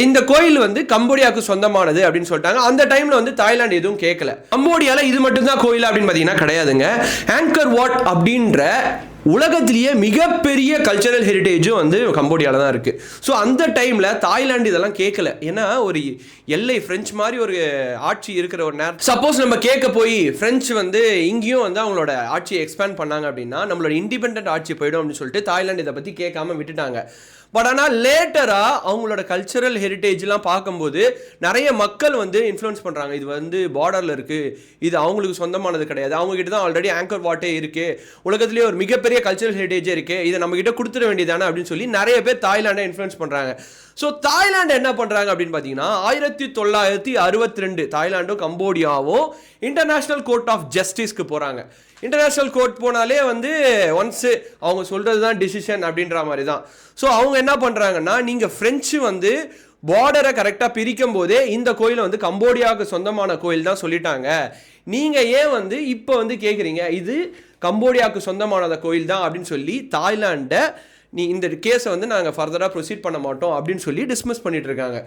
இந்த கோயில் வந்து கம்போடியாவுக்கு சொந்தமானது அப்படின்னு சொல்லிட்டாங்க. அந்த டைம்ல வந்து தாய்லாந்து எதுவும் கேட்கல. கம்போடியால இது மட்டும் தான் கோயில் அப்படின்னு பாத்தீங்கன்னா கிடையாதுங்க. ஆங்கர் வாட் அப்படின்ற உலகத்திலேயே மிகப்பெரிய கல்ச்சரல் ஹெரிட்டேஜும் வந்து கம்போடியாவில் தான் இருக்குது. ஸோ அந்த டைமில் தாய்லாந்து இதெல்லாம் கேட்கல. ஏன்னா ஒரு எல்லை ஃப்ரெஞ்சு மாதிரி ஒரு ஆட்சி இருக்கிற ஒரு நேரம், சப்போஸ் நம்ம கேட்க போய் ஃப்ரெஞ்சு வந்து இங்கேயும் வந்து அவங்களோட ஆட்சியை எக்ஸ்பேண்ட் பண்ணாங்க அப்படின்னா நம்மளோட இண்டிபெண்டன்ட் ஆட்சி போயிடும் அப்படின்னு சொல்லிட்டு தாய்லாந்து இதை பற்றி கேட்காம விட்டுட்டாங்க. பட் ஆனால் லேட்டராக அவங்களோட கல்ச்சரல் ஹெரிட்டேஜ்லாம் பார்க்கும்போது நிறைய மக்கள் வந்து இன்ஃப்ளூயன்ஸ் பண்ணுறாங்க. இது வந்து பார்டரில் இருக்குது, இது அவங்களுக்கு சொந்தமானது கிடையாது, அவங்ககிட்ட தான் ஆல்ரெடி ஆங்கர் வாட்டே இருக்குது, உலகத்திலேயே ஒரு மிகப்பெரிய கல்ச்சரல் ஹெரிட்டேஜே இருக்குது, இதை நம்மகிட்ட கொடுத்துட வேண்டியதானே அப்படின்னு சொல்லி நிறைய பேர் தாய்லாண்டை இன்ஃப்ளூயன்ஸ் பண்ணுறாங்க. ஸோ தாய்லாந்து என்ன பண்ணுறாங்க அப்படின்னு பார்த்தீங்கன்னா 1962 தாய்லாண்டும் கம்போடியாவும் இன்டர்நேஷ்னல் கோர்ட் ஆஃப் ஜஸ்டிஸ்க்கு போகிறாங்க. இன்டர்நேஷ்னல் கோர்ட் போனாலே வந்து ஒன்ஸு அவங்க சொல்கிறது தான் டிசிஷன் அப்படின்ற மாதிரி தான். ஸோ அவங்க என்ன பண்ணுறாங்கன்னா, நீங்கள் ஃப்ரெஞ்சு வந்து பார்டரை கரெக்டாக பிரிக்கும் போதே இந்த கோயிலை வந்து கம்போடியாவுக்கு சொந்தமான கோயில் தான் சொல்லிட்டாங்க, நீங்கள் ஏன் வந்து இப்போ வந்து கேட்குறீங்க இது கம்போடியாவுக்கு சொந்தமானத கோயில் தான் அப்படின்னு சொல்லி தாய்லாண்டை இந்த கேஸை வந்து நாங்கள் ஃபர்தராக ப்ரொசீட் பண்ண மாட்டோம் அப்படின்னு சொல்லி டிஸ்மிஸ் பண்ணிட்டு இருக்காங்க.